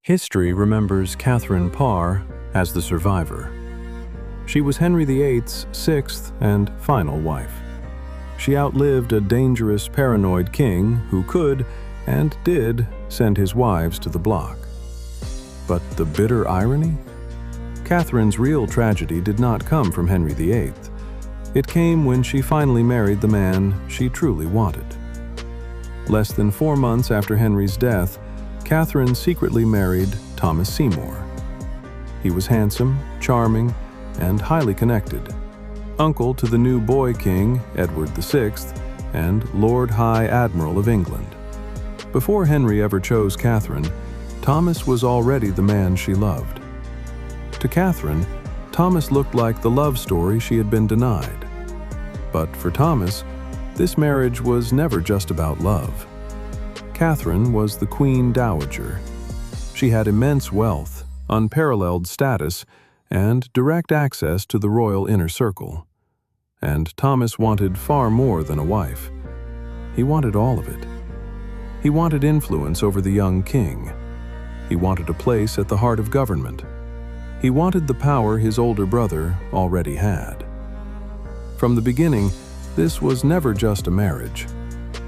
History remembers Catherine Parr as the survivor. She was Henry VIII's sixth and final wife. She outlived a dangerous, paranoid king who could, and did, send his wives to the block. But the bitter irony? Catherine's real tragedy did not come from Henry VIII. It came when she finally married the man she truly wanted. Less than 4 months after Henry's death, Catherine secretly married Thomas Seymour. He was handsome, charming, and highly connected, uncle to the new boy king, Edward VI, and Lord High Admiral of England. Before Henry ever chose Catherine, Thomas was already the man she loved. To Catherine, Thomas looked like the love story she had been denied. But for Thomas, this marriage was never just about love. Catherine was the Queen Dowager. She had immense wealth, unparalleled status, and direct access to the royal inner circle. And Thomas wanted far more than a wife. He wanted all of it. He wanted influence over the young king. He wanted a place at the heart of government. He wanted the power his older brother already had. From the beginning, this was never just a marriage.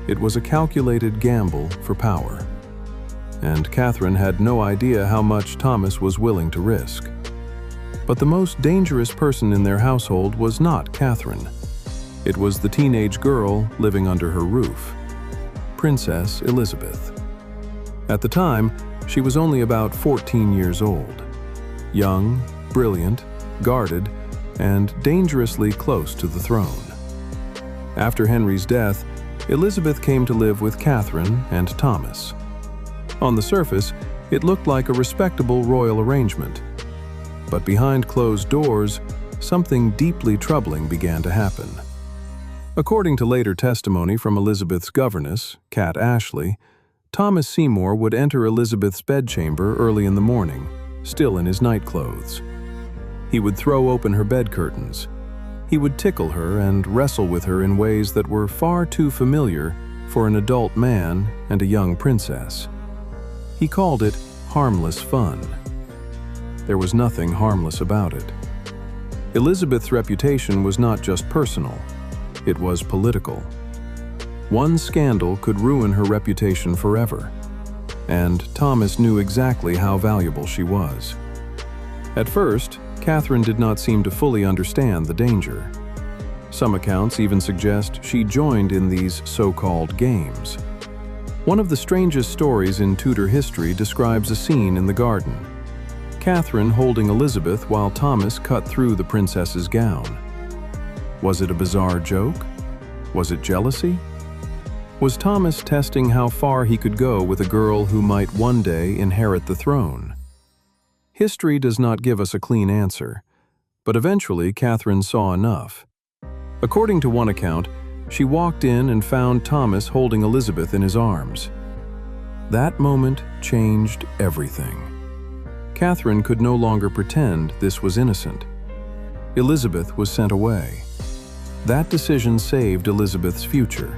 It was a calculated gamble for power. And Catherine had no idea how much Thomas was willing to risk. But the most dangerous person in their household was not Catherine. It was the teenage girl living under her roof, Princess Elizabeth. At the time, she was only about 14 years old. Young, brilliant, guarded, and dangerously close to the throne. After Henry's death, Elizabeth came to live with Catherine and Thomas. On the surface, it looked like a respectable royal arrangement. But behind closed doors, something deeply troubling began to happen. According to later testimony from Elizabeth's governess, Cat Ashley, Thomas Seymour would enter Elizabeth's bedchamber early in the morning, still in his nightclothes. He would throw open her bed curtains. He would tickle her and wrestle with her in ways that were far too familiar for an adult man and a young princess. He called it harmless fun. There was nothing harmless about it. Elizabeth's reputation was not just personal, it was political. One scandal could ruin her reputation forever, and Thomas knew exactly how valuable she was. At first, Catherine did not seem to fully understand the danger. Some accounts even suggest she joined in these so-called games. One of the strangest stories in Tudor history describes a scene in the garden. Catherine holding Elizabeth while Thomas cut through the princess's gown. Was it a bizarre joke? Was it jealousy? Was Thomas testing how far he could go with a girl who might one day inherit the throne? History does not give us a clean answer, but eventually Catherine saw enough. According to one account, she walked in and found Thomas holding Elizabeth in his arms. That moment changed everything. Catherine could no longer pretend this was innocent. Elizabeth was sent away. That decision saved Elizabeth's future.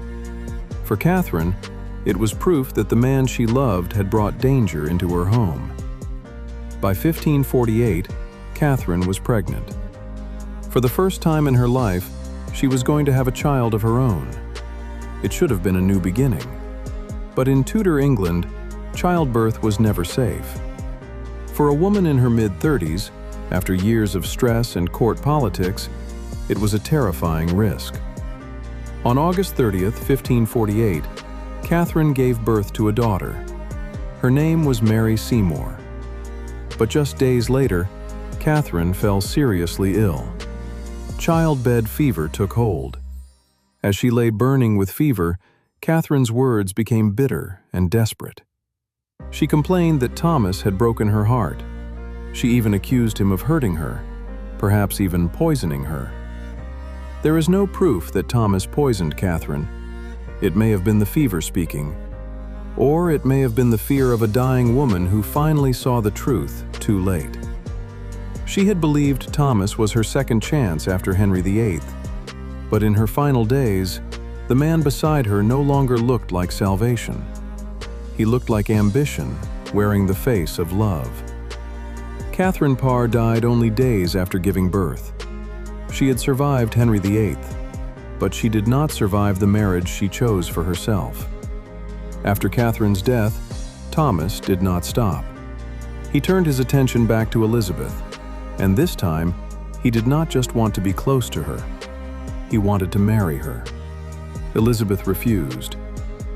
For Catherine, it was proof that the man she loved had brought danger into her home. By 1548, Catherine was pregnant. For the first time in her life, she was going to have a child of her own. It should have been a new beginning. But in Tudor England, childbirth was never safe. For a woman in her mid-30s, after years of stress and court politics, it was a terrifying risk. On August 30th, 1548, Catherine gave birth to a daughter. Her name was Mary Seymour. But just days later, Catherine fell seriously ill. Childbed fever took hold. As she lay burning with fever, Catherine's words became bitter and desperate. She complained that Thomas had broken her heart. She even accused him of hurting her, perhaps even poisoning her. There is no proof that Thomas poisoned Catherine. It may have been the fever speaking, or it may have been the fear of a dying woman who finally saw the truth too late. She had believed Thomas was her second chance after Henry VIII, but in her final days, the man beside her no longer looked like salvation. He looked like ambition, wearing the face of love. Catherine Parr died only days after giving birth. She had survived Henry VIII, but she did not survive the marriage she chose for herself. After Catherine's death, Thomas did not stop. He turned his attention back to Elizabeth, and this time, he did not just want to be close to her. He wanted to marry her. Elizabeth refused.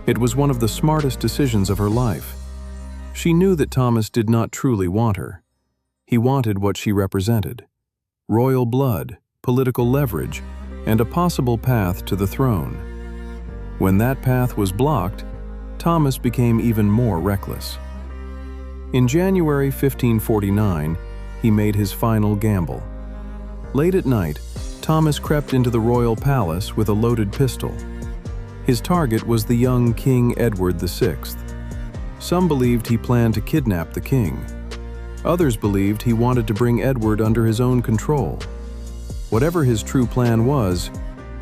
It was one of the smartest decisions of her life. She knew that Thomas did not truly want her. He wanted what she represented: royal blood, political leverage, and a possible path to the throne. When that path was blocked, Thomas became even more reckless. In January 1549, he made his final gamble. Late at night, Thomas crept into the royal palace with a loaded pistol. His target was the young King Edward VI. Some believed he planned to kidnap the king. Others believed he wanted to bring Edward under his own control. Whatever his true plan was,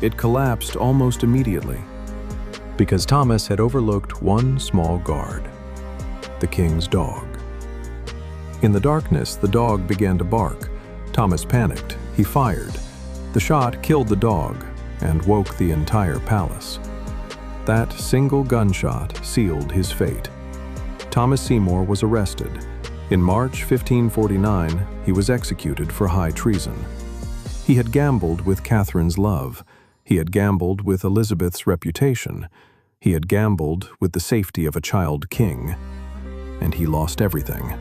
it collapsed almost immediately, because Thomas had overlooked one small guard: the king's dog. In the darkness, the dog began to bark. Thomas panicked. He fired. The shot killed the dog and woke the entire palace. That single gunshot sealed his fate. Thomas Seymour was arrested. In March 1549, he was executed for high treason. He had gambled with Catherine's love. He had gambled with Elizabeth's reputation. He had gambled with the safety of a child king. And he lost everything.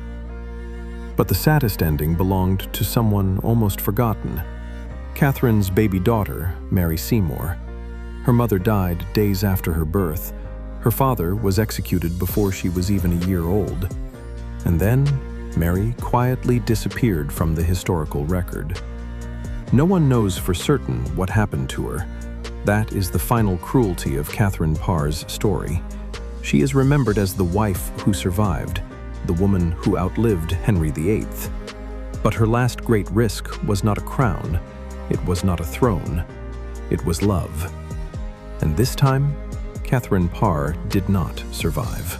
But the saddest ending belonged to someone almost forgotten: Catherine's baby daughter, Mary Seymour. Her mother died days after her birth. Her father was executed before she was even a year old. And then, Mary quietly disappeared from the historical record. No one knows for certain what happened to her. That is the final cruelty of Catherine Parr's story. She is remembered as the wife who survived, the woman who outlived Henry VIII. But her last great risk was not a crown. It was not a throne. It was love. And this time, Catherine Parr did not survive.